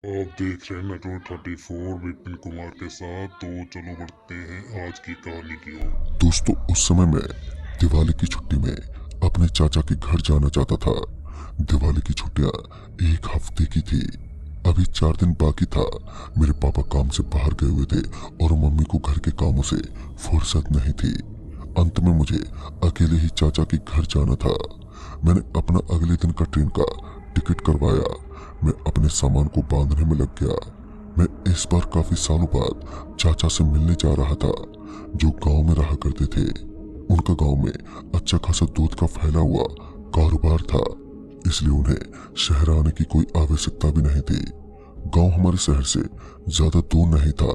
आप देख रहे हैं मेट्रो 34 विपिन कुमार के साथ। तो चलो बढ़ते हैं आज की कहानी की ओर। दोस्तों, उस समय मैं दिवाली की छुट्टी में अपने चाचा के घर जाना चाहता था। दिवाली की छुट्टियां एक हफ्ते की थी। अभी 4 दिन बाकी था। मेरे पापा काम से बाहर गए हुए थे और मम्मी को घर के कामों से फुर्सत नहीं थी। अंत में मुझे अकेले ही चाचा के घर जाना था। मैंने अपना अगले दिन का ट्रेन का टिकट करवाया। मैं अपने सामान को बांधने में लग गया। मैं इस बार काफी सालों बाद चाचा से मिलने जा रहा था, जो गांव में रहा करते थे। उनका गांव में अच्छा खासा दूध का फैला हुआ कारोबार था, इसलिए उन्हें शहर आने की कोई आवश्यकता भी नहीं थी। गांव हमारे शहर से ज्यादा दूर नहीं था,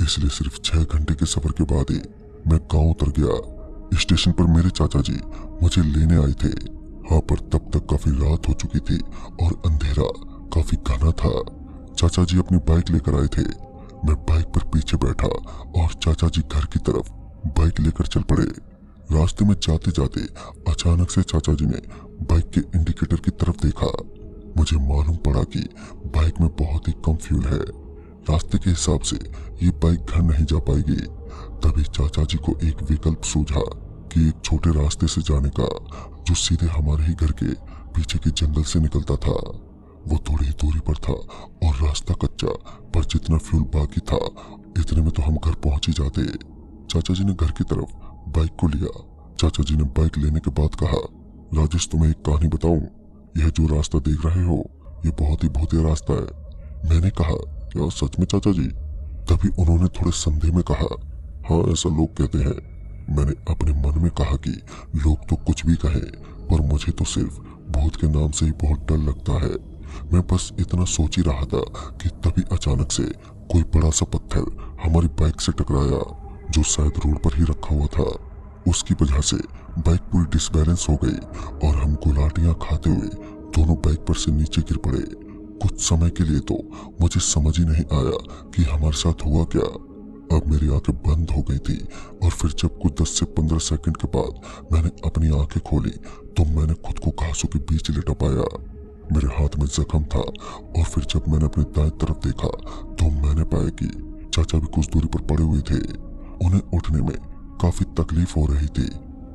इसलिए सिर्फ 6 घंटे के सफर के बाद ही मैं गांव उतर गया। स्टेशन पर मेरे चाचा जी मुझे लेने आए थे। हाँ, पर तब तक काफी रात हो चुकी थी और अंधेरा काफी घना था। चाचा जी अपनी बाइक लेकर आए थे। मैं बाइक पर पीछे बैठा और चाचा जी घर की तरफ बाइक लेकर चल पड़े। रास्ते में जाते जाते अचानक से चाचा जी ने बाइक के इंडिकेटर की तरफ देखा। मुझे मालूम पड़ा कि बाइक में बहुत ही कम फ्यूल है। रास्ते के हिसाब से ये बाइक घर नहीं जा पाएगी। तभी चाचा जी को एक विकल्प सूझा कि एक छोटे रास्ते से जाने का, जो सीधे हमारे ही घर के पीछे के जंगल से निकलता था। वो थोड़ी ही दूरी पर था और रास्ता कच्चा, पर जितना फ्यूल बाकी था इतने में तो हम घर पहुंच ही जाते। चाचा जी ने घर की तरफ बाइक को लिया। चाचा जी ने बाइक लेने के बाद कहा, राजेश, तुम्हें एक कहानी बताऊं? यह जो रास्ता देख रहे हो, ये बहुत ही भूतिया रास्ता है। मैंने कहा, क्या सच में चाचा जी? तभी उन्होंने थोड़े संदेह में कहा, हाँ, ऐसा लोग कहते हैं। मैंने अपने मन में कहा कि लोग तो कुछ भी कहें, पर मुझे तो सिर्फ भूत के नाम से ही बहुत डर लगता है। मैं बस इतना सोच ही रहा था कि तभी अचानक से कोई बड़ा सा पत्थर हमारी बाइक से टकराया, जो शायद रोड पर ही रखा हुआ था। उसकी वजह से बाइक पूरी डिसबैलेंस हो गई और हम गुलाटियां खाते हुए दोनों बाइक पर से नीचे गिर पड़े। कुछ समय के लिए तो मुझे समझ ही नहीं आया कि हमारे साथ हुआ क्या। अब मेरी आंखें बंद हो गई थी और फिर जब कुछ 10 से 15 सेकंड के बाद मैंने अपनी आंखें खोली तो मैंने खुद को घासों के बीच लेटा पाया। मेरे हाथ में जख्म था और फिर जब मैंने अपनी दाएं तरफ देखा तो मैंने पाया कि चाचा भी कुछ दूरी पर पड़े हुए थे। उन्हें उठने में काफी तकलीफ हो रही थी।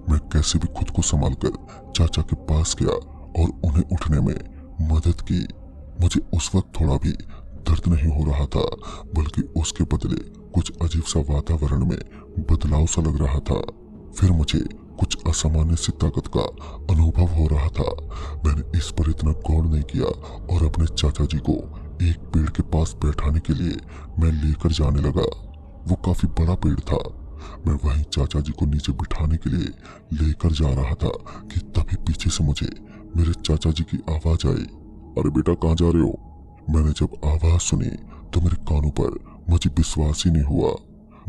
मैं कैसे भी खुद को संभालकर चाचा के पास गया और उन्हें उठने में मदद की। मुझे उस वक्त थोड़ा भी दर्द नहीं हो रहा था, बल्कि उसके बदले कुछ अजीब सा वातावरण में बदलाव सा लग रहा था। फिर मुझे कुछ असामान्य सी ताकत का अनुभव हो रहा था। मैंने इस पर इतना गौर नहीं किया और अपने चाचा जी को एक पेड़ के पास बैठाने के लिए मैं लेकर जाने लगा। वो काफी बड़ा पेड़ था। मैं वहीं चाचा जी को नीचे बिठाने के लिए लेकर जा रहा था कि तभी पीछे से मुझे मेरे चाचा जी की आवाज आई, अरे बेटा, कहाँ जा रहे हो? मैंने जब आवाज सुनी तो मेरे कानों पर मुझे विश्वास ही नहीं हुआ।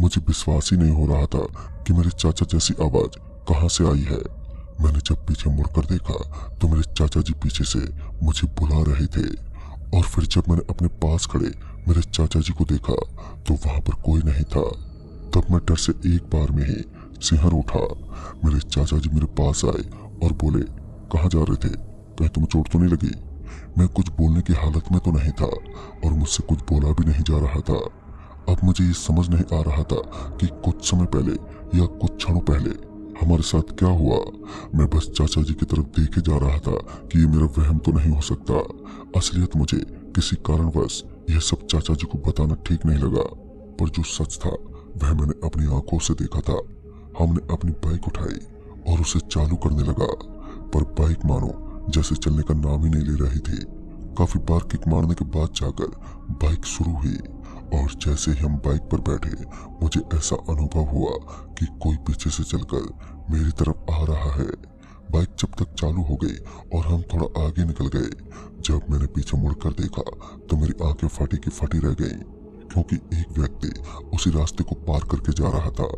मुझे विश्वास ही नहीं हो रहा था कि मेरे चाचा जैसी आवाज कहाँ से आई है। मैंने जब पीछे मुड़कर देखा तो मेरे चाचा जी पीछे से मुझे बुला रहे थे। और फिर जब मैंने अपने पास खड़े मेरे चाचा जी को देखा तो वहां पर कोई नहीं था। तब मैं डर से एक बार में ही सिहर उठा। मेरे चाचा जी मेरे पास आए और बोले, कहाँ जा रहे थे? कहीं तुम्हें चोट तो नहीं लगी? मैं कुछ बोलने की हालत में तो नहीं था और मुझसे कुछ बोला भी नहीं जा रहा था। अब मुझे ये समझ नहीं आ रहा था कि कुछ समय पहले या कुछ क्षणों पहले हमारे साथ क्या हुआ। मैं बस चाचा जी की तरफ देखे जा रहा था कि ये मेरा वहम तो नहीं हो सकता। असलियत मुझे किसी कारणवश यह सब चाचा जी को बताना ठीक नहीं लगा, पर जो सच था वह मैंने अपनी आंखों से देखा था। हमने अपनी बाइक उठाई और उसे चालू करने लगा, पर बाइक मानो जैसे चलने का नाम ही नहीं ले रही थी। काफी बार किक मारने के बाद जाकर बाइक शुरू हुई और जैसे ही हम बाइक पर बैठे मुझे ऐसा अनुभव हुआ कि कोई पीछे से चलकर मेरी तरफ आ रहा है। बाइक जब तक चालू हो गई और हम थोड़ा आगे निकल गए, जब मैंने पीछे मुड़कर देखा तो मेरी आंखें फटी की फटी रह गईं, क्योंकि एक व्यक्ति उसी रास्ते को पार करके जा रहा था।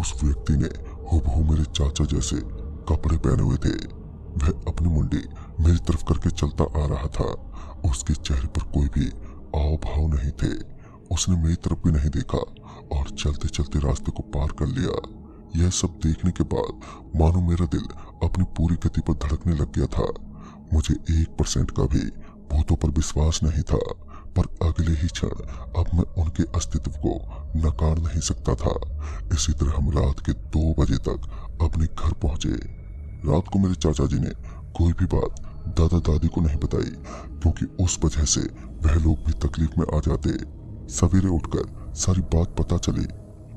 उस व्यक्ति ने हूबहू मेरे चाचा जैसे कपड़े पहने हुए थे। वह अपनी मुंडी मेरी तरफ करके चलता आ रहा था। उसके चेहरे पर कोई भी आव भाव नहीं थे। उसने मेरी तरफ भी नहीं देखा और चलते चलते रास्ते को पार कर लिया। यह सब देखने के बाद मानो मेरा दिल अपनी पूरी गति पर धड़कने लग गया था। मुझे 1% का भी भूतों पर विश्वास नहीं था, पर अगले ही क्षण अब मैं उनके अस्तित्व को नकार नहीं सकता था। इसी तरह हम रात के 2 बजे तक अपने घर पहुंचे। रात को मेरे चाचा जी ने कोई भी बात दादा दादी को नहीं बताई, क्योंकि उस वजह से वह लोग भी तकलीफ में आ जाते। सवेरे उठकर सारी बात पता चली।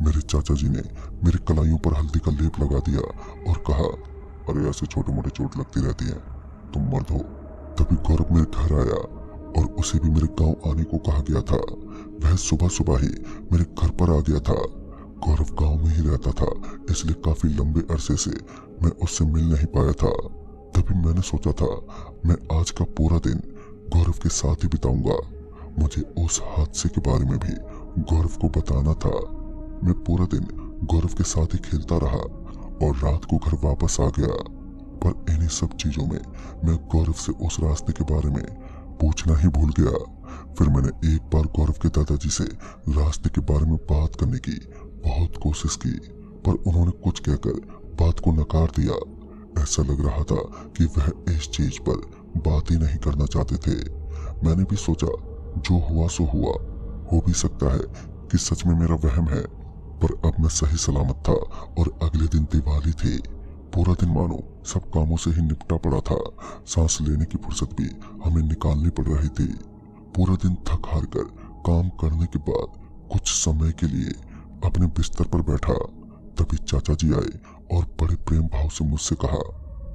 मेरे चाचा जी ने मेरे कलाइयों पर हल्दी का लेप लगा दिया और कहा, अरे ऐसे छोटे मोटे चोट लगती रहती है, तुम मर्द हो। तभी गौरव मेरे घर आया और उसे भी मेरे गांव आने को कहा गया था। वह सुबह सुबह ही मेरे घर पर आ गया था। गौरव गांव में ही रहता था, इसलिए काफी लंबे अरसे से मैं उससे मिल नहीं पाया था। तभी मैंने सोचा था मैं आज का पूरा दिन गौरव के साथ ही बिताऊंगा। मुझे उस हादसे के बारे में भी गौरव को बताना था। मैं पूरा दिन गौरव के साथ ही खेलता रहा और रात को घर वापस आ गया। पर इन्हीं सब चीजों में मैं गौरव से उस रास्ते के बारे में पूछना ही भूल गया। फिर मैंने एक बार गौरव के दादाजी से रास्ते के बारे में बात करने की बहुत कोशिश की, पर उन्होंने कुछ कहकर बात को नकार दिया। ऐसा लग रहा था कि वह इस चीज पर बात ही नहीं करना चाहते थे। मैंने भी सोचा जो हुआ सो हुआ, हो भी सकता है कि सच में मेरा वहम है। पर अब मैं सही सलामत था और अगले दिन दिवाली थी। पूरा दिन मानो सब कामों से ही निपटा पड़ा था। सांस लेने की फुर्सत भी हमें निकालनी पड़ रही थी। पूरा दिन थक हार कर काम करने के बाद कुछ समय के लिए अपने बिस्तर पर बैठा। तभी चाचा जी आए और बड़े प्रेम भाव से मुझसे कहा,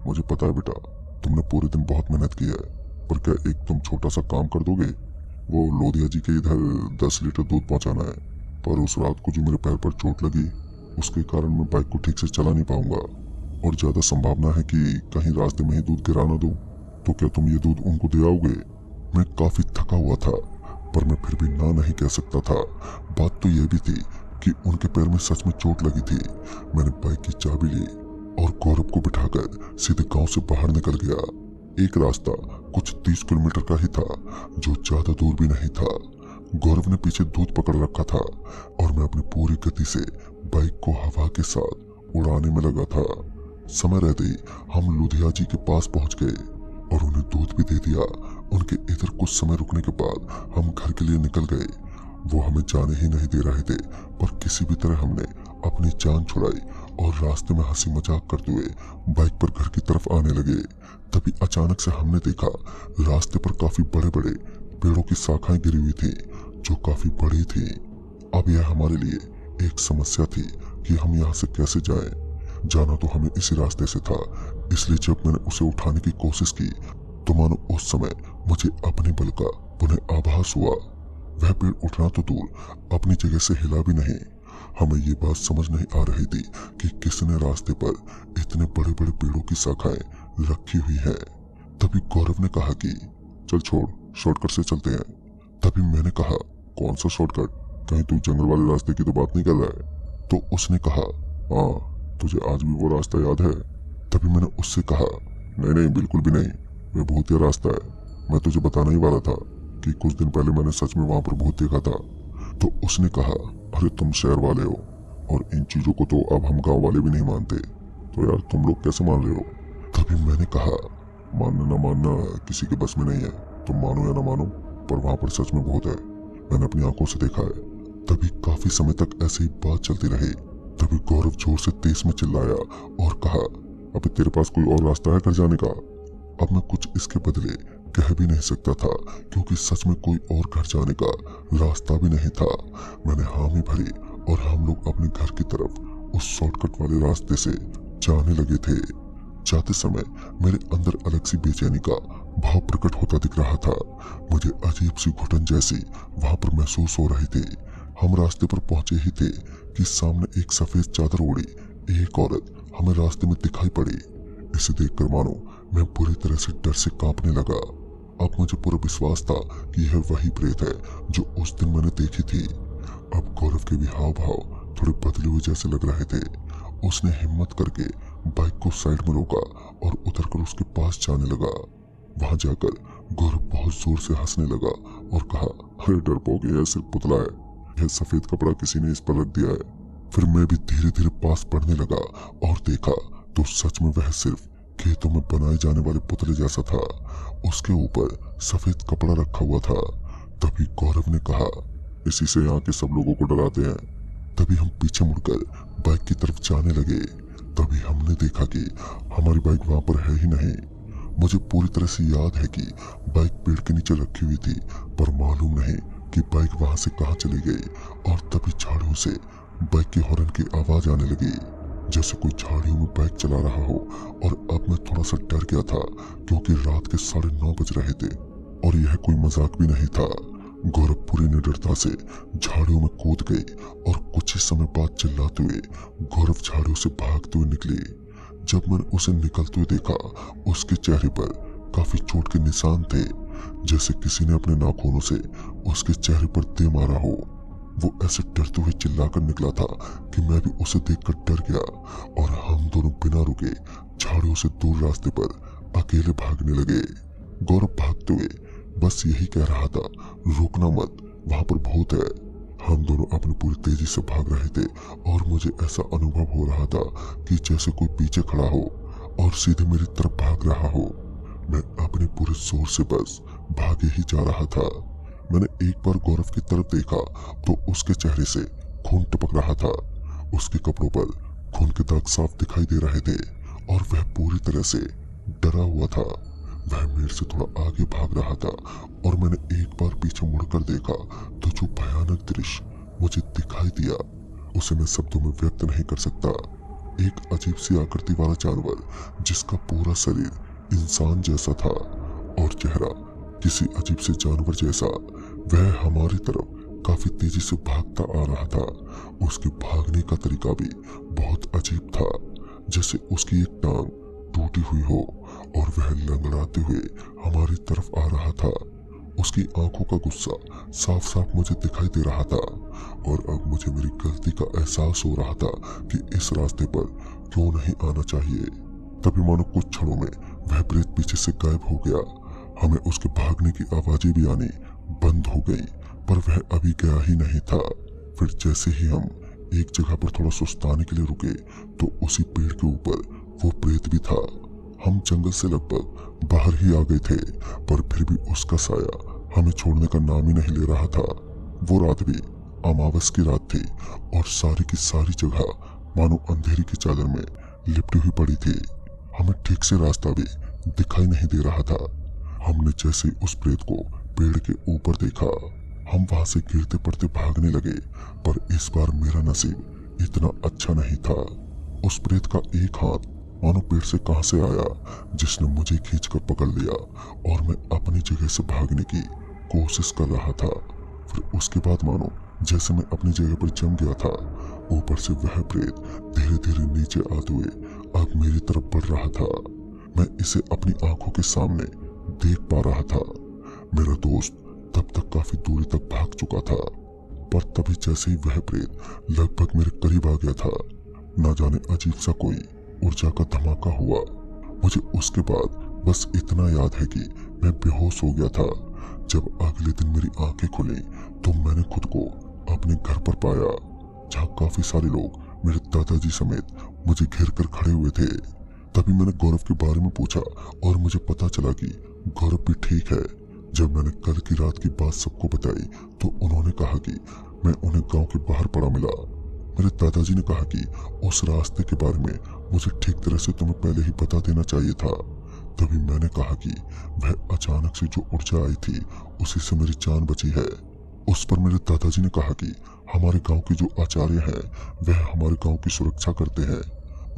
मुझे पता है बेटा, तुमने पूरे दिन बहुत मेहनत की है, पर क्या एक तुम छोटा सा काम कर दोगे? वो लोधिया जी के इधर 10 लीटर दूध पहुंचाना है। पर उस रात को जो मेरे पैर पर चोट लगी, उसके कारण मैं बाइक को ठीक से चला नहीं पाऊंगा और ज्यादा संभावना है कि कहीं रास्ते में ही दूध गिरा ना दूं। तो क्या तुम ये दूध उनको दे आओगे? मैं काफी थका हुआ था, पर मैं फिर भी ना नहीं कह सकता था। बात तो यह भी थी कि उनके पैर में सच में चोट लगी थी। मैंने बाइक की चाबी ली और गौरव को बिठाकर सीधे गांव से बाहर निकल गया। एक रास्ता कुछ 30 किलोमीटर का ही था, जो ज्यादा दूर भी नहीं था। गौरव ने पीछे दूध पकड़ रखा था और मैं अपनी पूरी गति से बाइक को हवा के साथ उड़ाने में लगा था। समय रहते ही हम लुधिया जी के पास पहुंच गए और उन्हें दूध भी दे दिया। उनके इधर कुछ समय रुकने के बाद हम घर के लिए निकल गए। वो हमें जाने ही नहीं दे रहे थे, पर किसी भी तरह हमने अपनी जान छुड़ाई और रास्ते में हंसी मजाक करते हुए बाइक पर घर की तरफ आने लगे। तभी अचानक से हमने देखा रास्ते पर काफी बड़े बड़े पेड़ों की शाखाएं गिरी हुई थी, जो काफी बड़ी थी। अब यह हमारे लिए एक समस्या थी कि हम यहाँ से कैसे जाएं। जाना तो हमें इसी रास्ते से था, इसलिए जब मैंने उसे उठाने की कोशिश की तो मानो उस समय मुझे अपने बल का पुनः आभास हुआ। वह पेड़ उठना तो दूर अपनी जगह से हिला भी नहीं। हमें ये बात समझ नहीं आ रही थी कि किसने रास्ते पर इतने बड़े बड़े पेड़ों की शाखाएं रखी हुई है। तभी गौरव ने कहा कि चल छोड़, शॉर्टकट से चलते हैं। तभी मैंने कहा, कौन सा शॉर्टकट? कहीं तू जंगल वाले रास्ते की तो बात नहीं कर रहा है? तो उसने कहा, हाँ, तुझे आज भी वो रास्ता याद है? तभी मैंने उससे कहा, नहीं नहीं, बिल्कुल भी नहीं, वह भूतिया रास्ता है। मैं तुझे बताना ही वाला था कि कुछ दिन पहले मैंने सच में वहां पर भूत देखा था। तो उसने कहा, अरे तुम शहर वाले हो और इन चीजों को तो अब हम गांव वाले भी नहीं मानते, तो यार तुम लोग कैसे मान रहे हो? तभी मैंने कहा, मानना ना मानना किसी के बस में नहीं है, तुम मानो या ना मानो, पर वहां पर सच में भूत है। मैंने अपनी आंखों से देखा है। तभी काफी समय तक ऐसे ही बात चलती रही। तभी गौरव जोर से तेज में चिल्लाया और कहा, अबे तेरे पास कोई और रास्ता है घर जाने का? अब मैं कुछ इसके बदले कह भी नहीं सकता था, क्योंकि सच में कोई और घर जाने का रास्ता भी नहीं था। मैंने हामी भरी और हम लोग अपने घर की तरफ उस शॉर्टकट वाले रास्ते से जाने लगे थे। जाते समय मेरे अंदर अलग सी बेचैनी का भाव प्रकट होता दिख रहा था। मुझे अजीब सी घुटन जैसी वहां पर महसूस हो रही थी। हम रास्ते पर पहुंचे ही थे कि सामने एक सफेद चादर ओढ़ी एक औरत हमें रास्ते में दिखाई पड़ी। इसे देखकर मानो मैं पूरी तरह से डर से कांपने लगा। अब मुझे पूरा विश्वास था कि यह वही प्रेत है जो उस दिन मैंने देखी थी। अब गौरव के भी हाव भाव थोड़े बदले हुए जैसे लग रहे थे। उसने हिम्मत करके बाइक को साइड में रोका और उतरकर उसके पास जाने लगा। वहां जाकर गौरव बहुत जोर से हंसने लगा और कहा, अरे डरपोक, यह सिर्फ पुतला है, यह सफेद कपड़ा किसी ने इस पर रख दिया है। फिर मैं भी धीरे धीरे पास बढ़ने लगा और देखा तो सच में वह सिर्फ खेतों में बनाए जाने वाले पुतले जैसा था। उसके ऊपर सफेद कपड़ा रखा हुआ था। तभी गौरव ने कहा, इसी से यहाँ के सब लोगों को डराते हैं। तभी हम पीछे मुड़कर बाइक की तरफ जाने लगे। तभी हमने देखा कि हमारी बाइक वहां पर है ही नहीं। मुझे पूरी तरह से याद है कि बाइक पेड़ के नीचे रखी हुई थी, पर मालूम नहीं कि बाइक वहां से कहाँ चली गई। और तभी झाड़ियों से बाइक के हॉर्न की आवाज आने लगी, जैसे कोई झाड़ियों में बाइक चला रहा हो। और अब मैं थोड़ा सा डर गया था, क्योंकि रात के 9:30 बज रहे थे और यह कोई मजाक भी नहीं था। गौरव पूरी निडरता से झाड़ियों में कूद गई और कुछ ही समय बाद चिल्लाते हुए गौरव झाड़ियों से भागते हुए निकली। जब मैंने उसे निकलते हुए देखा, उसके चेहरे पर काफी चोट के निशान थे, जैसे किसी ने अपने नाखूनों से उसके चेहरे पर दे मारा हो। वो ऐसे डरते हुए चिल्लाकर निकला था कि मैं भी उसे देखकर डर गया और हम दोनों बिना रुके झाड़ियों से दूर रास्ते पर अकेले भागने लगे। गौरव भागते हुए बस यही कह रहा था, रुकना मत, वहां पर भूत है। हम दोनों अपनी पूरी तेजी से भाग रहे थे और मुझे ऐसा अनुभव हो रहा था कि जैसे कोई पीछे खड़ा हो और सीधे मेरी तरफ भाग रहा हो। मैं अपने पूरे जोर से बस भागे ही जा रहा था। मैंने एक बार गौरव की तरफ देखा तो उसके चेहरे से खून टपक रहा था। उसके कपड़ों पर खून के दाग साफ दिखाई दे रहे थे और वह पूरी तरह से डरा हुआ था। वह मेरे से थोड़ा आगे भाग रहा था और मैंने एक बार पीछे मुड़कर देखा तो जो भयानक दृश्य मुझे दिखाई दिया उसे मैं शब्दों में व्यक्त नहीं कर सकता। एक अजीब सी आकृति वाला जानवर, जिसका पूरा शरीर इंसान जैसा था और चेहरा किसी अजीब से जानवर जैसा, वह हमारी तरफ काफी तेजी से भागता आ रहा था। उसके भागने का तरीका भी बहुत अजीब था, जैसे उसकी एक टांग टूटी हुई हो और वह लंगड़ाते हुए हमारी तरफ आ रहा था। उसकी आंखों का गुस्सा साफ साफ मुझे दिखाई दे रहा था और अब मुझे मेरी गलती का एहसास हो रहा था कि इस रास्ते पर क्यों नहीं आना चाहिए। तभी मानो कुछ क्षणों में वह प्रेत पीछे से गायब हो गया। हमें उसके भागने की आवाजें भी आनी बंद हो गई, पर वह अभी गया ही नहीं था। फिर जैसे ही हम एक जगह पर थोड़ा सुस्ताने के लिए रुके तो उसी पेड़ के ऊपर वो प्रेत भी था। हम जंगल से लगभग बाहर ही आ गए थे, पर फिर भी उसका साया हमें छोड़ने का नाम ही नहीं ले रहा था। वो रात भी अमावस की रात थी और सारी की सारी जगह मानो अंधेरी की चादर में लिपटी हुई पड़ी थी। हमें ठीक से रास्ता भी दिखाई नहीं दे रहा था। हमने जैसे ही उस प्रेत को पेड़ के ऊपर देखा, हम वहां से गिरते पड़ते भागने लगे, पर इस बार मेरा नसीब इतना अच्छा नहीं था। उस प्रेत का एक हाथ मानो पेड़ से कहां से आया, जिसने मुझे खींचकर पकड़ लिया और मैं अपनी जगह से भागने की कोशिश कर रहा था। फिर उसके बाद मानो जैसे मैं अपनी जगह पर जम गया था, ऊपर से वह प्रेत धीरे धीरे नीचे आते हुए अब मेरी तरफ बढ़ रहा था। मैं इसे अपनी आंखों के सामने देख पा रहा था। मेरा दोस्त तब तक काफी दूरी तक भाग चुका था, पर तभी जैसे ही वह प्रेत लगभग मेरे करीब आ गया था, न जाने अजीब सा कोई ऊर्जा का धमाका हुआ। मुझे उसके बाद बस इतना याद है कि मैं बेहोश हो गया था। जब अगले दिन मेरी आंखें खुली तो मैंने खुद को अपने घर पर पाया, जहाँ काफी सारे लोग मेरे दादाजी समेत मुझे घेर कर खड़े हुए थे। तभी मैंने गौरव के बारे में पूछा और मुझे पता चला कि गौरव भी ठीक है। जब मैंने कल की रात की बात सबको बताई तो उन्होंने कहा कि मैं उन्हें गांव के बाहर पड़ा मिला। मेरे दादाजी ने कहा कि उस रास्ते के बारे में मुझे ठीक तरह से तुम्हें पहले ही बता देना चाहिए था। तभी मैंने कहा कि वह अचानक से जो ऊर्जा आई थी उसी से मेरी जान बची है। उस पर मेरे दादाजी ने कहा कि हमारे गांव के जो आचार्य हैं वह हमारे गांव की सुरक्षा करते हैं,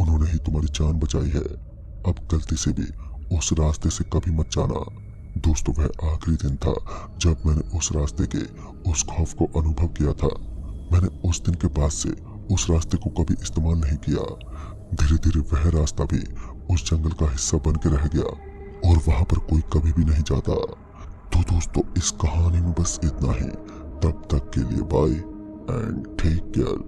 उन्होंने ही तुम्हारी जान बचाई है। अब गलती से भी उस रास्ते से कभी मत जाना। दोस्तों, वह आखिरी दिन था जब मैंने उस रास्ते के उस खौफ को अनुभव किया था। मैंने उस दिन के बाद से उस रास्ते को कभी इस्तेमाल नहीं किया। धीरे धीरे वह रास्ता भी उस जंगल का हिस्सा बन के रह गया और वहां पर कोई कभी भी नहीं जाता। तो दोस्तों, इस कहानी में बस इतना ही। तब तक के लिए बाय एंड टेक केयर।